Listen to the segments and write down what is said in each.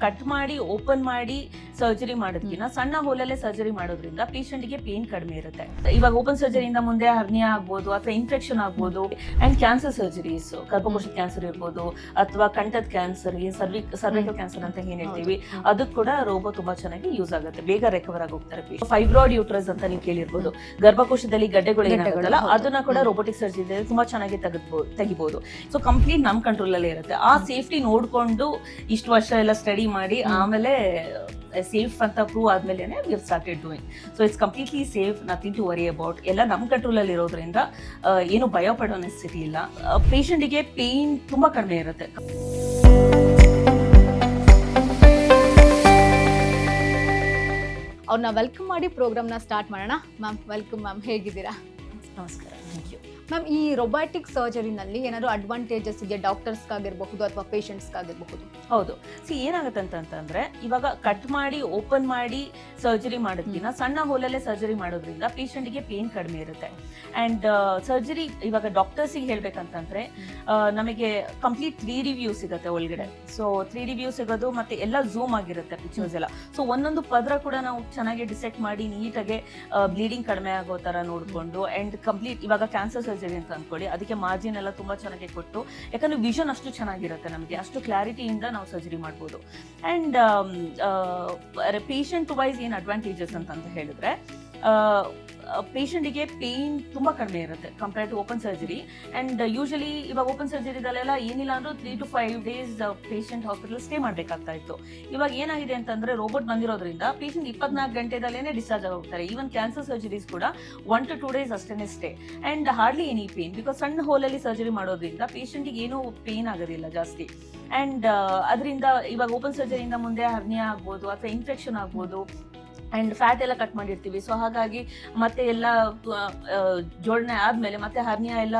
Cut ಮಾಡಿ open ಮಾಡಿ surgery ಮಾಡೋದಕ್ಕಿಂತ ಸಣ್ಣ ಹೋಲಲ್ಲೇ ಸರ್ಜರಿ ಮಾಡೋದ್ರಿಂದ ಪೇಷಂಟ್ಗೆ ಪೇನ್ ಕಡಿಮೆ ಇರುತ್ತೆ. ಇವಾಗ ಓಪನ್ ಸರ್ಜರಿಯಿಂದ ಮುಂದೆ ಹರ್ನಿಯಾ ಆಗ್ಬೋದು ಅಥವಾ ಇನ್ಫೆಕ್ಷನ್ ಆಗ್ಬೋದು. ಅಂಡ್ ಕ್ಯಾನ್ಸರ್ ಸರ್ಜರೀಸ್, ಗರ್ಭಕೋಶ ಕ್ಯಾನ್ಸರ್ ಇರ್ಬೋದು ಅಥವಾ ಕಂಠದ ಕ್ಯಾನ್ಸರ್, ಸರ್ವಿಕಲ್ ಕ್ಯಾನ್ಸರ್ ಅಂತ ಏನ್ ಹೇಳ್ತೀವಿ, ಅದಕ್ಕೆ ಕೂಡ ರೋಬೋ ತುಂಬಾ ಚೆನ್ನಾಗಿ ಯೂಸ್ ಆಗುತ್ತೆ, ಬೇಗ ರಿಕವರ್ ಆಗಿ ಹೋಗ್ತಾರೆ. ಫೈಬ್ರಾಯ್ಡ್ ಯೂಟ್ರಸ್ ಅಂತ ನೀವು ಕೇಳಿರ್ಬೋದು, ಗರ್ಭಕೋಶದಲ್ಲಿ ಗಡ್ಡೆಗಳು ಏನಾಗುತ್ತಲ್ಲ ಅದನ್ನ ಕೂಡ ರೋಬೋಟಿಕ್ ಸರ್ಜರಿ ತುಂಬಾ ಚೆನ್ನಾಗಿ ತೆಗಿಬಹುದು. ಸೊ ಕಂಪ್ಲೀಟ್ ನಮ್ ಕಂಟ್ರೋಲ್ ಅಲ್ಲೇ ಇರುತ್ತೆ. ಆ ಸೇಫ್ಟಿ ನೋಡ್ಕೊಂಡು ಇಷ್ಟು ವರ್ಷ ಎಲ್ಲ ಸ್ಟಡಿ ಮಾಡಿ ಆಮೇಲೆ ಸೇಫ್ ಅಂತ ಪ್ರೂವ್ ಆದ್ಮೇಲೆ we started doing. So it's completely safe, nothing to worry about. ಎಲ್ಲ ನಮ್ಮ ಕಂಟ್ರೋಲ್ ಅಲ್ಲಿ ಇರೋದ್ರಿಂದ ಏನು ಭಯ ಪಡೋ ನೆಸೆಸಿಟಿ ಇಲ್ಲ. ಪೇಷಂಟಿಗೆ ಪೇನ್ ತುಂಬಾ ಕಡಿಮೆ ಇರುತ್ತೆ. ಅವ್ರನ್ನ ವೆಲ್ಕಮ್ ಮಾಡಿ ಪ್ರೋಗ್ರಾಮ್ನ ಸ್ಟಾರ್ಟ್ ಮಾಡೋಣ. ಮ್ಯಾಮ್ ವೆಲ್ಕಮ್ ಮ್ಯಾಮ್, ಹೇಗಿದ್ದೀರಾ? ನಮಸ್ಕಾರ, ಥ್ಯಾಂಕ್ ಯು. ಮ್ಯಾಮ್, ಈ ರೊಬ್ಯಾಟಿಕ್ ಸರ್ಜರಿನಲ್ಲಿ ಏನಾದ್ರು ಅಡ್ವಾಂಟೇಜಸ್ ಇದೆ ಡಾಕ್ಟರ್ಸ್ಗಾಗಿರ್ಬಹುದು ಅಥವಾ ಪೇಷಂಟ್ಸ್ಗಾಗಿರ್ಬಹುದು? ಹೌದು. ಏನಾಗುತ್ತೆ ಅಂತಂದ್ರೆ ಇವಾಗ ಕಟ್ ಮಾಡಿ ಓಪನ್ ಮಾಡಿ ಸರ್ಜರಿ ಮಾಡೋದಕ್ಕಿಂತ ಸಣ್ಣ ಹೋಲಲ್ಲೇ ಸರ್ಜರಿ ಮಾಡೋದ್ರಿಂದ ಪೇಷಂಟ್ಗೆ ಪೇನ್ ಕಡಿಮೆ ಇರುತ್ತೆ. ಅಂಡ್ ಸರ್ಜರಿ ಇವಾಗ ಡಾಕ್ಟರ್ಸಿಗೆ ಹೇಳ್ಬೇಕಂತಂದ್ರೆ ನಮಗೆ ಕಂಪ್ಲೀಟ್ 3D ವ್ಯೂ ಸಿಗುತ್ತೆ ಒಳಗಡೆ. ಸೊ 3D ವ್ಯೂ ಸಿಗೋದು ಮತ್ತೆ ಎಲ್ಲ ಝೂಮ್ ಆಗಿರುತ್ತೆ ಪಿಕ್ಚರ್ಸ್ ಎಲ್ಲ. ಸೊ ಒಂದೊಂದು ಪದ್ರ ಕೂಡ ನಾವು ಚೆನ್ನಾಗಿ ಡಿಸೆಕ್ಟ್ ಮಾಡಿ ನೀಟಾಗಿ ಬ್ಲೀಡಿಂಗ್ ಕಡಿಮೆ ಆಗೋ ತರ ನೋಡ್ಕೊಂಡು. ಅಂಡ್ ಕಂಪ್ಲೀಟ್ ಇವಾಗ ಕ್ಯಾನ್ಸರ್ ಸರ್ಜರಿ ಅಂತ ಅನ್ಕೊಳ್ಳಿ, ಅದಕ್ಕೆ ಮಾರ್ಜಿನ್ ಎಲ್ಲ ತುಂಬಾ ಚೆನ್ನಾಗಿ ಕೊಟ್ಟು, ಯಾಕಂದ್ರೆ ವಿಷನ್ ಅಷ್ಟು ಚೆನ್ನಾಗಿರುತ್ತೆ ನಮಗೆ, ಅಷ್ಟು ಕ್ಲಾರಿಟಿಯಿಂದ ನಾವು ಸರ್ಜರಿ ಮಾಡ್ಬೋದು. ಅಂಡ್ ಪೇಷಂಟ್ ವೈಸ್ ಏನ್ ಅಡ್ವಾಂಟೇಜಸ್ ಅಂತ ಹೇಳಿದ್ರೆ ಪೇಷಂಟಿಗೆ ಪೇನ್ ತುಂಬಾ ಕಡಿಮೆ ಇರುತ್ತೆ compare to open surgery. And usually ಇವಾಗ ಓಪನ್ ಸರ್ಜರಿದಲ್ಲೆಲ್ಲ ಏನಿಲ್ಲ ಅಂದ್ರೂ 3 to 5 days patient hospital stay ಮಾಡ್ಬೇಕಾಗ್ತಾ ಇತ್ತು. ಇವಾಗ ಏನಾಗಿದೆ ಅಂತಂದ್ರೆ ರೋಬೋಟ್ ಬಂದಿರೋದ್ರಿಂದ ಪೇಷಂಟ್ 24 ಗಂಟೆದಲ್ಲೇನೆ ಡಿಸ್ಚಾರ್ಜ್ ಆಗೋಗ್ತಾರೆ. ಈವನ್ ಕ್ಯಾನ್ಸರ್ ಸರ್ಜರೀಸ್ ಕೂಡ 1 to 2 days ಅಷ್ಟೇನೆ stay. And hardly any pain, because ಸಣ್ಣ ಹೋಲಲ್ಲಿ ಸರ್ಜರಿ ಮಾಡೋದ್ರಿಂದ ಪೇಷಂಟ್ಗೆ ಏನೂ ಪೇನ್ ಆಗೋದಿಲ್ಲ ಜಾಸ್ತಿ. ಅಂಡ್ ಅದರಿಂದ ಇವಾಗ ಓಪನ್ ಸರ್ಜರಿಯಿಂದ ಮುಂದೆ ಹರ್ನಿಯಾ ಆಗ್ಬೋದು ಅಥವಾ ಇನ್ಫೆಕ್ಷನ್ ಆಗ್ಬೋದು. ಅಂಡ್ ಫ್ಯಾಟ್ ಎಲ್ಲ ಕಟ್ ಮಾಡಿರ್ತೀವಿ, ಸೊ ಹಾಗಾಗಿ ಮತ್ತೆ ಎಲ್ಲ ಜೋಡಣೆ ಆದ್ಮೇಲೆ ಮತ್ತೆ ಹರ್ನಿಯಾ ಎಲ್ಲ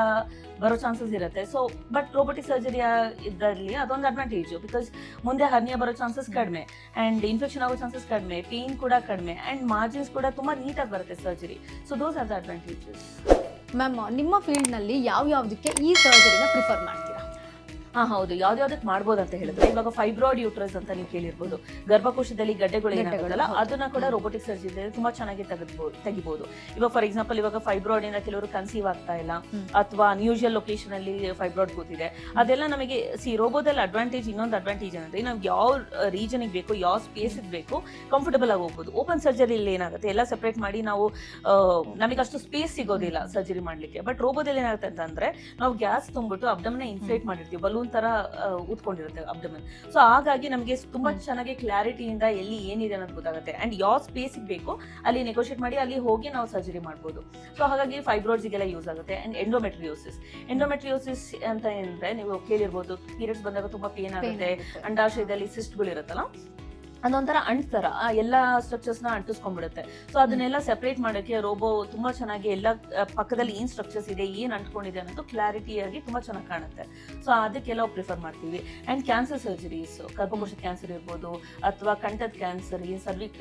ಬರೋ ಚಾನ್ಸಸ್ ಇರುತ್ತೆ. ಸೊ ಬಟ್ ರೋಬೋಟಿಕ್ ಸರ್ಜರಿ ಇದರಲ್ಲಿ ಅದೊಂದು ಅಡ್ವಾಂಟೇಜ್, ಬಿಕಾಸ್ ಮುಂದೆ ಹರ್ನಿಯಾ ಬರೋ ಚಾನ್ಸಸ್ ಕಡಿಮೆ, ಅಂಡ್ ಇನ್ಫೆಕ್ಷನ್ ಆಗೋ ಚಾನ್ಸಸ್ ಕಡಿಮೆ, ಪೇನ್ ಕೂಡ ಕಡಿಮೆ, ಅಂಡ್ ಮಾರ್ಜಿನ್ಸ್ ಕೂಡ ತುಂಬಾ ನೀಟಾಗಿ ಬರುತ್ತೆ surgery. So those are the advantages. Ma'am, ನಿಮ್ಮ ಫೀಲ್ಡ್ನಲ್ಲಿ ಯಾವ್ಯಾವುದಕ್ಕೆ ಈ ಸರ್ಜರಿನ ಪ್ರಿಫರ್ ಮಾಡ್ತೀರಾ? ಹೌದು, ಯಾವ್ದಾವ್ದಕ್ಕೆ ಮಾಡ್ಬೋದು ಅಂತ ಹೇಳಿದ್ರೆ ಇವಾಗ ಫೈಬ್ರಾಯ್ಡ್ ಯೂಟ್ರಸ್ ಅಂತ ನೀವು ಕೇಳಿರ್ಬೋದು, ಗರ್ಭಕೋಶದಲ್ಲಿ ಗಡ್ಡೆಗಳು ಏನಾಗುತ್ತಲ್ಲ ಅದನ್ನ ಕೂಡ ರೋಬೋಟಿಕ್ ಸರ್ಜರಿ ತುಂಬಾ ಚೆನ್ನಾಗಿ ತೆಗಿಬಹುದು. ಇವಾಗ ಫಾರ್ ಎಕ್ಸಾಂಪಲ್ ಇವಾಗ ಫೈಬ್ರಾಯ್ಡ್ ಇಂದ ಕೆಲವರು ಕನ್ಸೀವ್ ಆಗ್ತಾ ಇಲ್ಲ ಅಥವಾ ಅನ್ಯೂಶುವಲ್ ಲೊಕೇಶನ್ ಅಲ್ಲಿ ಫೈಬ್ರಾಯ್ಡ್ ಕೂತಿದೆ, ಅದೆಲ್ಲ ನಮಗೆ ರೋಬೋದಲ್ಲಿ ಅಡ್ವಾಂಟೇಜ್. ಇನ್ನೊಂದು ಅಡ್ವಾಂಟೇಜ್ ಏನಂದ್ರೆ ನಾವು ಯಾವ ರೀಜನ್ ಬೇಕು, ಯಾವ ಸ್ಪೇಸ್ ಬೇಕು, ಕಂಫರ್ಟಬಲ್ ಆಗಿ ಹೋಗ್ಬೋದು. ಓಪನ್ ಸರ್ಜರಿಲಿ ಏನಾಗುತ್ತೆ ಎಲ್ಲ ಸೆಪರೇಟ್ ಮಾಡಿ ನಾವು ನಮಗೆ ಅಷ್ಟು ಸ್ಪೇಸ್ ಸಿಗೋದಿಲ್ಲ ಸರ್ಜರಿ ಮಾಡ್ಲಿಕ್ಕೆ. ಬಟ್ ರೋಬೋದಲ್ಲಿ ಏನಾಗುತ್ತೆ ಅಂತಂದ್ರೆ ನಾವು ಗ್ಯಾಸ್ ತುಂಬಿಟ್ಟು ಅಬ್ಡಮನ್ ಇನ್ಫ್ಲೇಟ್ ಮಾಡಿರ್ತೀವಿ, ಬಲೂನ್ ತರ ಉತ್ಕೊಂಡಿರುತ್ತೆ ಅಬ್ಡಮನ್. ಸೊ ಹಾಗಾಗಿ ನಮಗೆ ತುಂಬಾ ಚೆನ್ನಾಗಿ ಕ್ಲಾರಿಟಿಯಿಂದ ಎಲ್ಲಿ ಏನಿದೆ ಅನ್ನೋದು ಗೊತ್ತಾಗುತ್ತೆ. ಅಂಡ್ ಯಾವ ಸ್ಪೇಸ್ ಬೇಕು ಅಲ್ಲಿ ನೆಗೋಷಿಯೇಟ್ ಮಾಡಿ ಅಲ್ಲಿ ಹೋಗಿ ನಾವು ಸರ್ಜರಿ ಮಾಡ್ಬೋದು. ಸೊ ಹಾಗಾಗಿ ಫೈಬ್ರಾಯ್ಡ್ಸ್ಗೆಲ್ಲ ಯೂಸ್ ಆಗುತ್ತೆ. ಅಂಡ್ ಎಂಡೋಮೆಟ್ರಿಯೋಸಿಸ್ ಅಂತ ಏನಂದ್ರೆ ನೀವು ಕೇಳಿರ್ಬೋದು, ಪೀರಿಯಡ್ಸ್ ಬಂದಾಗ ತುಂಬಾ ಪೇನ್ ಆಗುತ್ತೆ, ಅಂಡಾಶಯದಲ್ಲಿ ಸಿಸ್ಟ್ಗಳು ಇರುತ್ತಲ್ಲ ಅದೊಂಥರ ಅಂಟ್ತರ ಎಲ್ಲ ಸ್ಟ್ರಕ್ಚರ್ಸ್ ನ ಅಂಟಿಸ್ಕೊಂಡ್ಬಿಡುತ್ತೆ. ಸೊ ಅದನ್ನೆಲ್ಲ ಸೆಪರೇಟ್ ಮಾಡೋಕೆ ರೋಬೋ ತುಂಬಾ ಚೆನ್ನಾಗಿ ಎಲ್ಲ ಪಕ್ಕದಲ್ಲಿ ಏನ್ ಸ್ಟ್ರಕ್ಚರ್ಸ್ ಇದೆ, ಏನ್ ಅಂಟ್ಕೊಂಡಿದೆ ಅನ್ನೋದು ಕ್ಲಾರಿಟಿಯಾಗಿ ತುಂಬಾ ಚೆನ್ನಾಗಿ ಕಾಣುತ್ತೆ. ಸೊ ಅದಕ್ಕೆಲ್ಲ ಪ್ರಿಫರ್ ಮಾಡ್ತೀವಿ. ಅಂಡ್ ಕ್ಯಾನ್ಸರ್ ಸರ್ಜರೀಸ್, ಗರ್ಭಕೋಶ ಕ್ಯಾನ್ಸರ್ ಇರ್ಬೋದು ಅಥವಾ ಕಂಠದ ಕ್ಯಾನ್ಸರ್,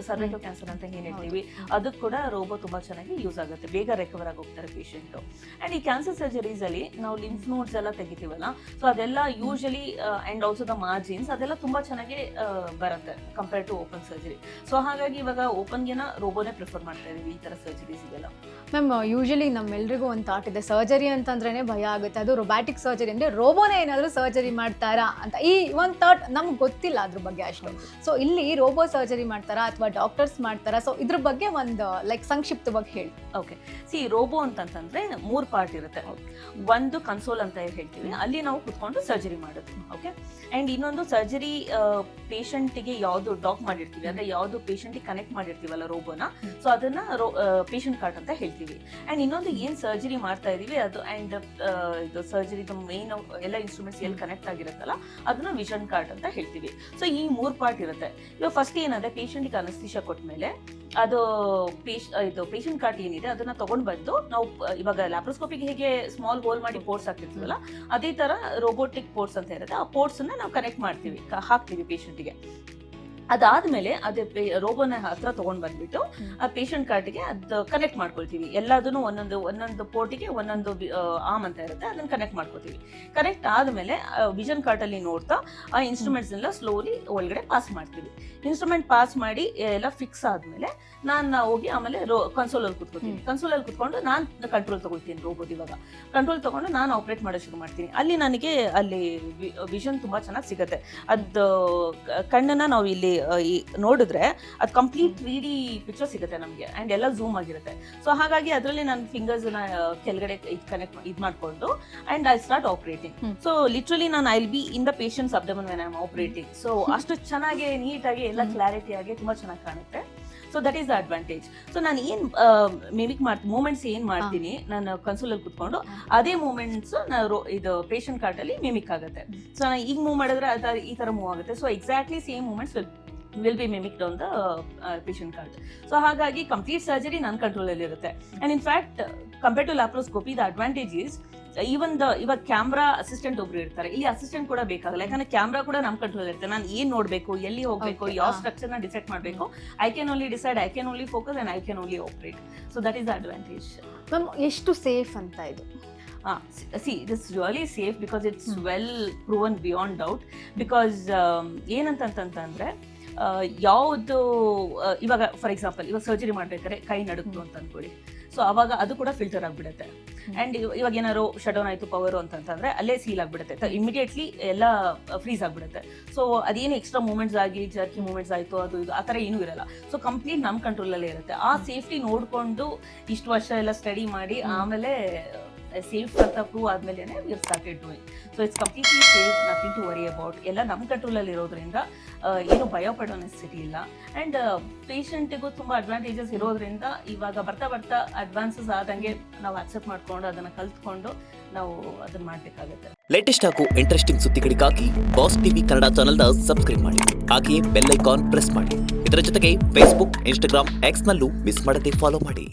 ಸರ್ವಿಕಲ್ ಕ್ಯಾನ್ಸರ್ ಅಂತ ಏನ್ ಹೇಳ್ತೀವಿ, ಅದಕ್ಕೆ ಕೂಡ ರೋಬೋ ತುಂಬಾ ಚೆನ್ನಾಗಿ ಯೂಸ್ ಆಗುತ್ತೆ, ಬೇಗ ರಿಕವರ್ ಆಗಿ ಹೋಗ್ತಾರೆ ಪೇಷಂಟ್. ಅಂಡ್ ಈ ಕ್ಯಾನ್ಸರ್ ಸರ್ಜರೀಸ್ ಅಲ್ಲಿ ನಾವು ಲಿಂಫ್ ನೋಡ್ಸ್ ಎಲ್ಲ ತೆಗಿತೀವಲ್ಲ, ಸೊ ಅದೆಲ್ಲ usually and also the margins ಅದೆಲ್ಲ ತುಂಬಾ ಚೆನ್ನಾಗಿ ಬರುತ್ತೆ compare to open surgery. So ಹಾಗಾಗಿ ಇವಾಗ ಓಪನ್ಗೆನ ರೋಬೋನೇ ಪ್ರಿಫರ್ ಮಾಡ್ತಾ ಇದೀವಿ ಈ ತರ ಸರ್ಜರೀಸ್ಗೆಲ್ಲ. ಮ್ಯಾಮ್, ಯೂಶಲಿ ನಮ್ಮೆಲ್ರಿಗೂ ಒಂದು ಥಾಟ್ ಇದೆ, ಸರ್ಜರಿ ಅಂತಂದ್ರೇನೆ ಭಯ ಆಗುತ್ತೆ, ಅದು ರೊಬ್ಯಾಟಿಕ್ ಸರ್ಜರಿ ಅಂದ್ರೆ ರೋಬೋನೇ ಏನಾದರೂ ಸರ್ಜರಿ ಮಾಡ್ತಾರಾ ಅಂತ. ಈ ಒಂದು ಥಾಟ್ ನಮ್ಗೆ ಗೊತ್ತಿಲ್ಲ ಅದ್ರ ಬಗ್ಗೆ ಅಷ್ಟು. ಸೊ ಇಲ್ಲಿ ರೋಬೋ ಸರ್ಜರಿ ಮಾಡ್ತಾರಾ ಅಥವಾ ಡಾಕ್ಟರ್ಸ್ ಮಾಡ್ತಾರಾ? ಸೊ ಇದ್ರ ಬಗ್ಗೆ ಒಂದು ಸಂಕ್ಷಿಪ್ತವಾಗಿ ಹೇಳಿ. ಓಕೆ, ರೋಬೋ ಅಂತಂದ್ರೆ 3 ಪಾರ್ಟ್ ಇರುತ್ತೆ. ಒಂದು ಕನ್ಸೋಲ್ ಅಂತ ಹೇಳ್ತೀವಿ, ಅಲ್ಲಿ ನಾವು ಕುತ್ಕೊಂಡು ಸರ್ಜರಿ ಮಾಡೋದು. ಓಕೆ, ಅಂಡ್ ಇನ್ನೊಂದು ಸರ್ಜರಿ ಪೇಷಂಟ್ಗೆ ಯಾವ್ದು ಡಾಕ್ ಮಾಡಿರ್ತೀವಿ ಅಂದ್ರೆ ಯಾವ್ದು ಪೇಷಂಟ್ ಕನೆಕ್ಟ್ ಮಾಡಿರ್ತೀವಲ್ಲ ರೋಬೋನ, ಸೊ ಅದನ್ನ ಪೇಷಂಟ್ ಕಾರ್ಡ್ ಅಂತ ಹೇಳ್ತೀವಿ. ಅಂಡ್ ಇನ್ನೊಂದು ಏನ್ ಸರ್ಜರಿ ಮಾಡ್ತಾ ಇದೀವಿ ಅದು, ಅಂಡ್ ಇದು ಸರ್ಜರಿ ಮೇನ್ ಎಲ್ಲ ಇನ್ಸ್ಟ್ರೂಮೆಂಟ್ಸ್ ಎಲ್ಲಿ ಕನೆಕ್ಟ್ ಆಗಿರುತ್ತಲ್ಲ ಅದನ್ನ ವಿಷನ್ ಕಾರ್ಡ್ ಅಂತ ಹೇಳ್ತೀವಿ. ಸೊ ಈ 3 ಪಾರ್ಟ್ ಇರುತ್ತೆ. ಇವಾಗ ಫಸ್ಟ್ ಏನಂದ್ರೆ ಪೇಷಂಟ್ಗೆ ಅನಸ್ತೀಶಾ ಕೊಟ್ಮೇಲೆ ಅದು ಪೇಷಂಟ್ ಕಾರ್ಡ್ ಏನಿದೆ ಅದನ್ನ ತಗೊಂಡ್ ಬಂದು ನಾವು ಇವಾಗ ಲ್ಯಾಪ್ರೋಸ್ಕೋಪಿಗೆ ಹೇಗೆ ಸ್ಮಾಲ್ ಹೋಲ್ ಮಾಡಿ ಪೋರ್ಟ್ಸ್ ಹಾಕಿರ್ತೀವಲ್ಲ ಅದೇ ತರ ರೋಬೋಟಿಕ್ ಪೋರ್ಟ್ಸ್ ಅಂತ ಇರುತ್ತೆ, ಆ ಪೋರ್ಟ್ಸ್ ಅನ್ನ ನಾವು ಕನೆಕ್ಟ್ ಮಾಡ್ತೀವಿ, ಹಾಕ್ತೀವಿ ಪೇಷಂಟ್ಗೆ. ಅದಾದ್ಮೇಲೆ ಅದೇ ರೋಬೋನ ಹತ್ರ ತಗೊಂಡ್ ಬಂದ್ಬಿಟ್ಟು ಆ ಪೇಷಂಟ್ ಕಾರ್ಡ್ಗೆ ಅದು ಕನೆಕ್ಟ್ ಮಾಡ್ಕೊಳ್ತೀವಿ. ಎಲ್ಲದನ್ನು ಒಂದೊಂದು ಪೋರ್ಟಿಗೆ ಒಂದೊಂದು ಆರ್ಮ್ ಅಂತ ಇರುತ್ತೆ, ಅದನ್ನ ಕನೆಕ್ಟ್ ಮಾಡ್ಕೊತೀವಿ. ಕನೆಕ್ಟ್ ಆದ್ಮೇಲೆ ವಿಷನ್ ಕಾರ್ಡ್ ಅಲ್ಲಿ ನೋಡ್ತಾ ಆ ಇನ್ಸ್ಟ್ರೂಮೆಂಟ್ಸ್ ಎಲ್ಲ ಸ್ಲೋಲಿ ಒಳಗಡೆ ಪಾಸ್ ಮಾಡ್ತೀವಿ. ಇನ್ಸ್ಟ್ರೂಮೆಂಟ್ ಪಾಸ್ ಮಾಡಿ ಎಲ್ಲ ಫಿಕ್ಸ್ ಆದ್ಮೇಲೆ ನಾನು ಹೋಗಿ ಆಮೇಲೆ ಕನ್ಸೋಲ್ ಅಲ್ಲಿ ಕುತ್ಕೊತೀನಿ. ಕನ್ಸೋಲ್ ಅಲ್ಲಿ ಕುತ್ಕೊಂಡು ನಾನು ಕಂಟ್ರೋಲ್ ತಗೊಳ್ತೀನಿ. ರೋಬೋಟ್ ಇವಾಗ ಕಂಟ್ರೋಲ್ ತಗೊಂಡು ನಾನು ಆಪರೇಟ್ ಮಾಡೋ ಶುರು ಮಾಡ್ತೀನಿ. ಅಲ್ಲಿ ನನಗೆ ಅಲ್ಲಿ ವಿಷನ್ ತುಂಬಾ ಚೆನ್ನಾಗಿ ಸಿಗುತ್ತೆ. ಅದು ಕಣ್ಣನ್ನ ನಾವು ಇಲ್ಲಿ ನೋಡಿದ್ರೆ ಅದು ಕಂಪ್ಲೀಟ್ 3D ಪಿಕ್ಚರ್ ಸಿಗುತ್ತೆ ನಮಗೆ, ಅಂಡ್ ಎಲ್ಲ ಝೂಮ್ ಆಗಿರುತ್ತೆ. ಸೊ ಹಾಗಾಗಿ ಅದರಲ್ಲಿ ನನ್ನ ಫಿಂಗರ್ಸ್ ಕೆಳಗಡೆ ಕನೆಕ್ಟ್ ಮಾಡ್ಕೊಂಡು and I start operating. So literally ನಾನು I will be in the patient's abdomen when I am operating. So ಅಷ್ಟು ಚೆನ್ನಾಗಿ ನೀಟಾಗಿ ಎಲ್ಲ ಕ್ಲಾರಿಟಿ ಆಗಿ ತುಂಬಾ ಚೆನ್ನಾಗಿ ಕಾಣುತ್ತೆ. So that is the advantage. So ನಾನು ಏನ್ ಮಿಮಿಕ್ ಮೂಮೆಂಟ್ಸ್ ಏನ್ ಮಾಡ್ತೀನಿ ನಾನು ಕನ್ಸೋಲ್ ಅಲ್ಲಿ ಕುತ್ಕೊಂಡು, ಅದೇ ಮೂಮೆಂಟ್ಸ್ ಇದು ಪೇಷಂಟ್ ಕಾರ್ಡ್ ಅಲ್ಲಿ ಮಿಮಿಕ್ ಆಗುತ್ತೆ. ಸೊ ನಾನು ಈಗ ಮೂವ್ ಮಾಡಿದ್ರೆ ಈ ತರ ಮೂವ್ ಆಗುತ್ತೆ. So exactly same movements will be mimicked on the patient card. So ಹಾಗಾಗಿ ಕಂಪ್ಲೀಟ್ ಸರ್ಜರಿ ನನ್ನ ಕಂಟ್ರೋಲ್ ಅಲ್ಲಿ ಇರುತ್ತೆ. And in fact compare to laparoscopy the advantage is ಇವಾಗ ಕ್ಯಾಮ್ರಾ ಅಸಿಸ್ಟೆಂಟ್ ಒಬ್ರು ಇರ್ತಾರೆ, ಇಲ್ಲಿ ಅಸಿಸ್ಟೆಂಟ್ ಕೂಡ ಬೇಕಾಗಲ್ಲ. ಯಾಕಂದ್ರೆ ಕ್ಯಾಮ್ರಾ ಕೂಡ ನಮ್ಮ ಕಂಟ್ರೋಲ್ ಇರುತ್ತೆ. ನಾನು ಏನ್ ನೋಡ್ಬೇಕು, ಎಲ್ಲಿ ಹೋಗ್ಬೇಕು, ಯಾವ ಸ್ಟ್ರಕ್ಚರ್ ನ ಡಿಸೈಡ್ ಮಾಡಬೇಕು, I can only decide, I can only focus and I can only operate. So that is the advantage. Ma'am ಎಷ್ಟು ಸೇಫ್ ಅಂತ ಇದು? See, it is really safe because it's well proven beyond doubt. Because ಏನಂತಂದ್ರೆ ಯಾವುದು ಇವಾಗ for example ಇವಾಗ surgery ಮಾಡ್ಬೇಕಾದ್ರೆ ಕೈ ನಡುಕ್ತು ಅಂತ ಅನ್ಕೊಳ್ಳಿ. ಸೊ ಅವಾಗ ಅದು ಕೂಡ ಫಿಲ್ಟರ್ ಆಗ್ಬಿಡುತ್ತೆ. ಅಂಡ್ ಇವಾಗ ಏನಾದ್ರು ಶಟ್ ಡೌನ್ ಆಯ್ತು ಪವರ್ ಅಂತಂದ್ರೆ ಅಲ್ಲೇ ಸೀಲ್ ಆಗ್ಬಿಡುತ್ತೆ, ಇಮಿಡಿಯೇಟ್ಲಿ ಎಲ್ಲ ಫ್ರೀಸ್ ಆಗ್ಬಿಡುತ್ತೆ. ಸೊ ಅದೇನು ಎಕ್ಸ್ಟ್ರಾ ಮೂವ್ಮೆಂಟ್ಸ್ ಆಗಿ ಜರ್ಕಿ ಮೂವ್ಮೆಂಟ್ಸ್ ಆಯ್ತು ಅದು ಇದು ಆ ಥರ ಏನೂ ಇರಲ್ಲ. ಸೊ ಕಂಪ್ಲೀಟ್ ನಮ್ಮ ಕಂಟ್ರೋಲಲ್ಲೇ ಇರುತ್ತೆ. ಆ ಸೇಫ್ಟಿ ನೋಡಿಕೊಂಡು ಇಷ್ಟು ವರ್ಷ ಎಲ್ಲ ಸ್ಟಡಿ ಮಾಡಿ ಆಮೇಲೆ ಸೇಫ್ ಅಂತ ಪ್ರೂವ್ ಆದ್ಮೇಲೆ we started doing. So it's completely safe, nothing to worry about. ಎಲ್ಲ ನಮ್ಮ ಕಂಟ್ರೋಲಲ್ಲಿ ಇರೋದ್ರಿಂದ ಏನು ಭಯ ಪಡೋ ನೆಸೆಸಿಟಿ ಇಲ್ಲ. ಆ್ಯಂಡ್ ಪೇಷಂಟಿಗೂ ತುಂಬ ಅಡ್ವಾಂಟೇಜಸ್ ಇರೋದ್ರಿಂದ ಇವಾಗ ಬರ್ತಾ ಅಡ್ವಾನ್ಸಸ್ ಆದಂಗೆ ನಾವು ಅಕ್ಸೆಪ್ಟ್ ಮಾಡ್ಕೊಂಡು ಅದನ್ನು ಕಲ್ತ್ಕೊಂಡು ನಾವು ಅದನ್ನ ಮಾಡಬೇಕಾಗುತ್ತೆ. ಲೇಟೆಸ್ಟ್ ಹಾಗೂ ಇಂಟ್ರೆಸ್ಟಿಂಗ್ ಸುದ್ದಿಗಳಿಗಾಗಿ ಬಾಸ್ ಟಿವಿ ಕನ್ನಡ ಚಾನೆಲ್ನ ಸಬ್ಸ್ಕ್ರೈಬ್ ಮಾಡಿ. ಹಾಗೆಯೇ ಬೆಲ್ ಐಕಾನ್ ಪ್ರೆಸ್ ಮಾಡಿ. ಇದರ ಜೊತೆಗೆ ಫೇಸ್ಬುಕ್, ಇನ್ಸ್ಟಾಗ್ರಾಮ್, ಎಕ್ಸ್ನಲ್ಲೂ ಮಿಸ್ ಮಾಡದೆ ಫಾಲೋ ಮಾಡಿ.